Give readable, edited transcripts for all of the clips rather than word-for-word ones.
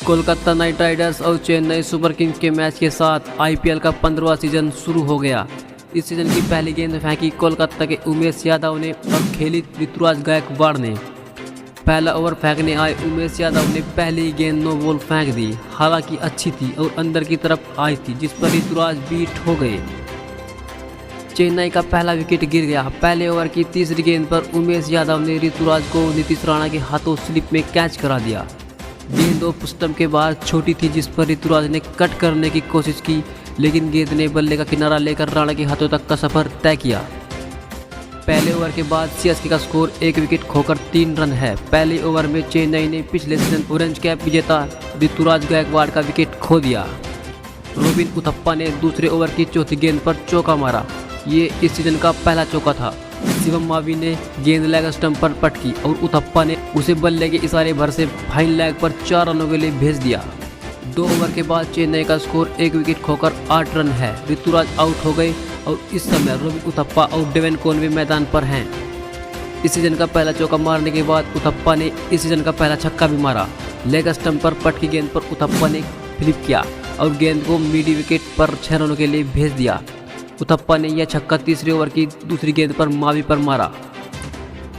Kolkata night Riders और Chennai super Kings के match के साथ आईपीएल का 15वां सीजन शुरू हो गया। इस सीजन की पहली गेंद फेंकी कोलकाता के उमेश यादव ने और खेली ऋतुराज गायकवाड़ ने। पहला ओवर फेंकने आए उमेश यादव ने पहली गेंद नो बॉल फेंक दी। हालांकि अच्छी थी और अंदर की तरफ आई थी, जिस पर ऋतुराज बीट हो गए। चेन्नई का पहला विकेट गिर गया। पहले ओवर की तीसरी गेंद पर उमेश यादव ने ऋतुराज को नीतीश राणा के हाथों स्लिप में कैच करा दिया। गेंद ऑफ स्टंप के बाद छोटी थी, जिस पर ऋतुराज ने कट करने की कोशिश की, लेकिन गेंद ने बल्ले का किनारा लेकर राणा के हाथों तक का सफर तय किया। पहले ओवर के बाद सीएसके का स्कोर 1 विकेट खोकर 3 रन है। पहले ओवर में चेन्नई ने पिछले सीजन ऑरेंज कैप विजेता ऋतुराज गायकवाड़ का विकेट खो दिया। रोबिन उथप्पा ने दूसरे ओवर की चौथी गेंद पर चौका मारा। ये इस सीजन का पहला चौका था। शिवम मावी ने गेंद लेग स्टंप पर पटकी और उथप्पा ने उसे बल्ले के इशारे भर से फाइन लेग पर 4 रनों के लिए भेज दिया। 2 ओवर के बाद चेन्नई का स्कोर 1 विकेट खोकर 8 रन है। ऋतुराज आउट हो गए और इस समय रोबिन उथप्पा और डेवन कॉनवे मैदान पर हैं। इस सीजन का पहला चौका मारने के बाद उथप्पा ने इस सीजन का पहला छक्का भी मारा। लेग स्टंप पर पटकी गेंद पर उथप्पा ने फ्लिप किया और गेंद को मिडी विकेट पर 6 रनों के लिए भेज दिया। उथप्पा ने यह छक्का तीसरे ओवर की दूसरी गेंद पर मावी पर मारा।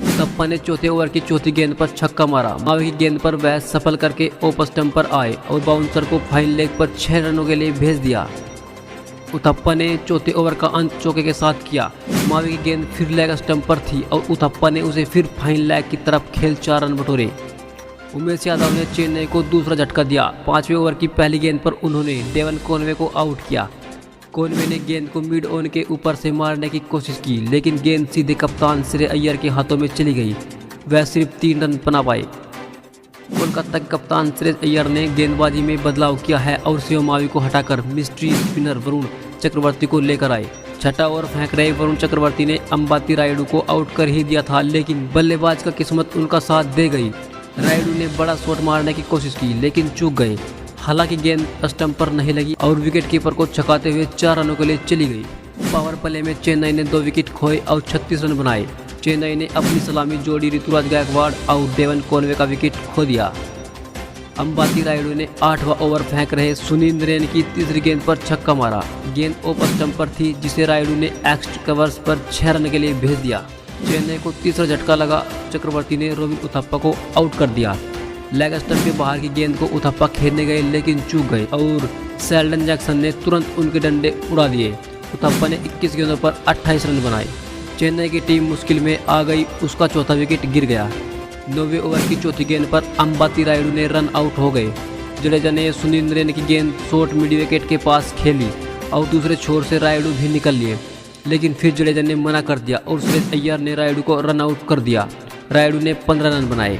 उथप्पा ने चौथे ओवर की चौथी गेंद पर छक्का मारा। मावी की गेंद पर वह सफल करके ऑफ स्टंप पर आए और बाउंसर को फाइन लेग पर 6 रनों के लिए भेज दिया। उथप्पा ने चौथे ओवर का अंत चौके के साथ किया। मावी की गेंद फिर लेग स्टंप पर थी और उथप्पा ने उसे फिर फाइन लेग की तरफ खेल 4 रन बटोरे। उमेश यादव ने चेन्नई को दूसरा झटका दिया। 5वें ओवर की पहली गेंद पर उन्होंने डेवन कॉनवे को आउट किया। कॉनवे ने गेंद को मिड ऑन के ऊपर से मारने की कोशिश की, लेकिन गेंद सीधे कप्तान श्रेयस अय्यर के हाथों में चली गई। वह सिर्फ 3 रन बना पाए। कोलकाता के कप्तान श्रेयस अय्यर ने गेंदबाजी में बदलाव किया है और शिवम मावी को हटाकर मिस्ट्री स्पिनर वरुण चक्रवर्ती को लेकर आए। छठा ओवर फेंक रहे वरुण चक्रवर्ती ने अंबाती रायडू को आउट कर ही दिया था, लेकिन बल्लेबाज का किस्मत उनका साथ दे गई। रायडू ने बड़ा शॉट मारने की कोशिश की, लेकिन चूक गए। हालांकि गेंद स्टंप पर नहीं लगी और विकेट कीपर को छकाते हुए 4 रनों के लिए चली गई। पावर प्ले में चेन्नई ने 2 विकेट खोए और 36 रन बनाए। चेन्नई ने अपनी सलामी जोड़ी ऋतुराज गायकवाड़ और डेवन कॉनवे का विकेट खो दिया। अंबाती रायडू ने 8वां ओवर फेंक रहे सुनील नरेन की तीसरी गेंद पर छक्का मारा। गेंद ऑफ स्टंप पर थी, जिसे रायडू ने एक्स्ट्रा कवर्स पर 6 रन के लिए भेज दिया। चेन्नई को तीसरा झटका लगा। चक्रवर्ती ने रोबिन उथप्पा को आउट कर दिया। लेग स्टंप के बाहर की गेंद को उथप्पा खेलने गए, लेकिन चूक गए और शेल्डन जैक्सन ने तुरंत उनके डंडे उड़ा दिए। उथप्पा ने 21 गेंदों पर 28 रन बनाए। चेन्नई की टीम मुश्किल में आ गई। उसका चौथा विकेट गिर गया। 9वें ओवर की चौथी गेंद पर अंबाती रायडू ने रन आउट हो गए। जडेजा ने सुनील नरेन की गेंद शॉर्ट मिड विकेट के पास खेली और दूसरे छोर से रायडू भी निकल लिए, लेकिन फिर जडेजा ने मना कर दिया और श्रेयस अय्यर ने रायडू को रन आउट कर दिया। रायडू ने 15 रन बनाए।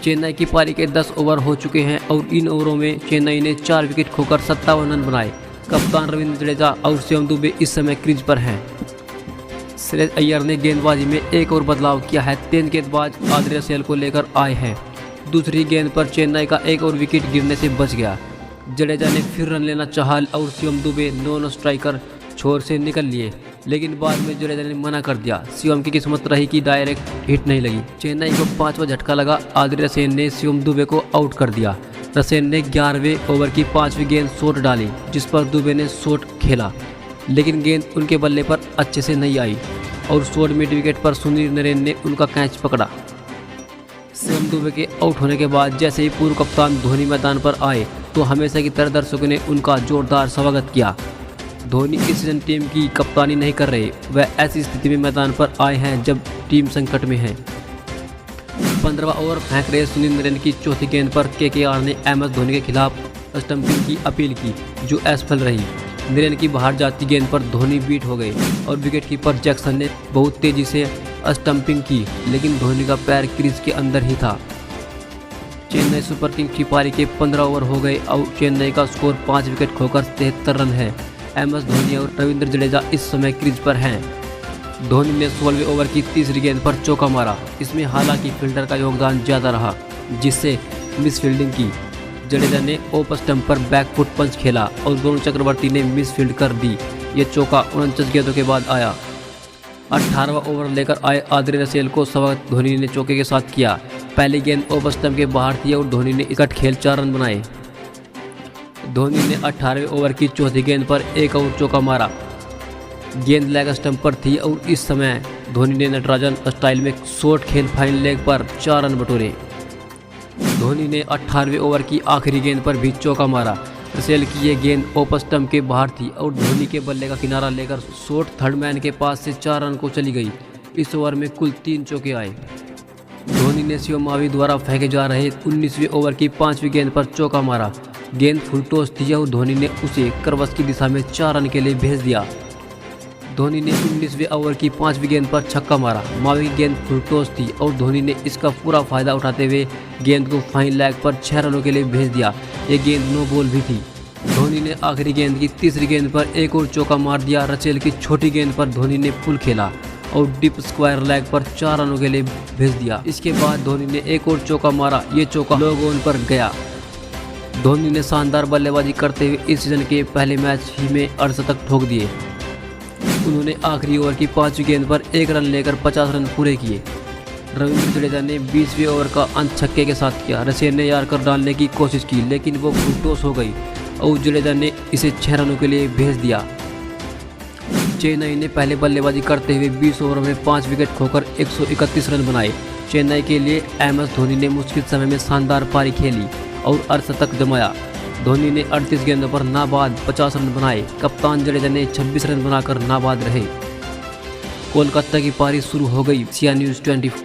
चेन्नई की पारी के 10 ओवर हो चुके हैं और इन ओवरों में चेन्नई ने 4 विकेट खोकर 57 रन बनाए। कप्तान रविंद्र जडेजा और शिवम दुबे इस समय क्रीज पर हैं। श्रेयस अय्यर ने गेंदबाजी में एक और बदलाव किया है। तेज गेंदबाज आद्रे रसेल को लेकर आए हैं। दूसरी गेंद पर चेन्नई का एक और विकेट गिरने से बच गया। जडेजा ने फिर रन लेना चाहा और शिवम दुबे नॉन स्ट्राइकर छोर से निकल लिए, लेकिन बाद में जडेजा ने मना कर दिया। शिवम की किस्मत रही कि डायरेक्ट हिट नहीं लगी। चेन्नई को 5वां झटका लगा। आद्रे रसेल ने शिवम दुबे को आउट कर दिया। रसेल ने 11वें ओवर की 5वीं गेंद शॉट डाली, जिस पर दुबे ने शॉट खेला, लेकिन गेंद उनके बल्ले पर अच्छे से नहीं आई और शॉट मिड विकेट पर सुनील नरेन ने उनका कैच पकड़ा। शिवम दुबे के आउट होने के बाद जैसे ही पूर्व कप्तान धोनी मैदान पर आए तो हमेशा की तरह दर्शकों ने उनका जोरदार स्वागत किया। धोनी इस सीजन टीम की कप्तानी नहीं कर रहे। वह ऐसी स्थिति में मैदान पर आए हैं जब टीम संकट में है। 15वां ओवर फेंक रहे सुनील नरेन की चौथी गेंद पर केकेआर ने MS धोनी के खिलाफ स्टंपिंग की अपील की, जो असफल रही। नरेन की बाहर जाती गेंद पर धोनी बीट हो गए और विकेट कीपर जैक्सन ने बहुत तेजी से स्टंपिंग की, लेकिन धोनी का पैर क्रीज के अंदर ही था। चेन्नई सुपर किंग्स की पारी के 15 ओवर हो गए और चेन्नई का स्कोर 5 विकेट खोकर 73 रन है। MS धोनी और रविंद्र जडेजा इस समय क्रीज पर हैं। धोनी ने 16वें ओवर की तीसरी गेंद पर चौका मारा। इसमें हालांकि फील्डर का योगदान ज़्यादा रहा, जिससे मिस फील्डिंग की। जडेजा ने ऑफ स्टंप पर बैकफुट पंच खेला और वरुण चक्रवर्ती ने मिस फील्ड कर दी। ये चौका 49 गेंदों के बाद आया। 18वां ओवर लेकर आए आद्रे रसेल को स्वागत धोनी ने चौके के साथ किया। पहली गेंद ऑफ स्टंप के बाहर थी और धोनी ने इकट्ठ खेल 4 रन बनाए। धोनी ने 18वें ओवर की चौथी गेंद पर एक और चौका मारा। गेंद लेग स्टंप पर थी और इस समय धोनी ने नटराजन स्टाइल में शॉर्ट खेल फाइन लेग पर 4 रन बटोरे। धोनी ने 18वें ओवर की आखिरी गेंद पर भी चौका मारा। रसेल की ये गेंद ऑफ स्टंप के बाहर थी और धोनी के बल्ले का किनारा लेकर शॉर्ट थर्ड मैन के पास से 4 रन को चली गई। इस ओवर में कुल 3 चौके आए। धोनी ने शिवम मावी द्वारा फेंके जा रहे 19वें ओवर की 5वीं गेंद पर चौका मारा। गेंद फुल टॉस थी और धोनी ने उसे क्रॉस की दिशा में 4 रन के लिए भेज दिया। धोनी ने 19वें ओवर की 5वीं गेंद पर छक्का मारा। मावी की गेंद फुल टॉस थी और धोनी ने इसका पूरा फायदा उठाते हुए गेंद को फाइन लेग पर 6 रनों के लिए भेज दिया। ये गेंद नो बॉल भी थी। धोनी ने आखिरी गेंद की तीसरी गेंद पर एक और चौका मार दिया। रसेल की छोटी गेंद पर धोनी ने पुल खेला और डिप स्क्वायर लेग पर 4 रनों के लिए भेज दिया। इसके बाद धोनी ने एक और चौका मारा। ये चौका लॉन्ग ऑन पर गया। धोनी ने शानदार बल्लेबाजी करते हुए इस सीजन के पहले मैच ही में अर्धशतक ठोक दिए। उन्होंने आखिरी ओवर की 5वीं गेंद पर 1 रन लेकर 50 रन पूरे किए। रविंद्र जडेजा ने 20वें ओवर का अंत छक्के के साथ किया। रसेल ने यार्कर डालने की कोशिश की लेकिन वो फुल टॉस हो गई और जडेजा ने इसे 6 रनों के लिए भेज दिया। चेन्नई ने पहले बल्लेबाजी करते हुए 20 ओवर में 5 विकेट खोकर 131 रन बनाए। चेन्नई के लिए MS धोनी ने मुश्किल समय में शानदार पारी खेली और अर्धशतक जमाया। धोनी ने 38 गेंदों पर नाबाद 50 रन बनाए। कप्तान जडेजा ने 26 रन बनाकर नाबाद रहे। कोलकाता की पारी शुरू हो गई। CN News 24।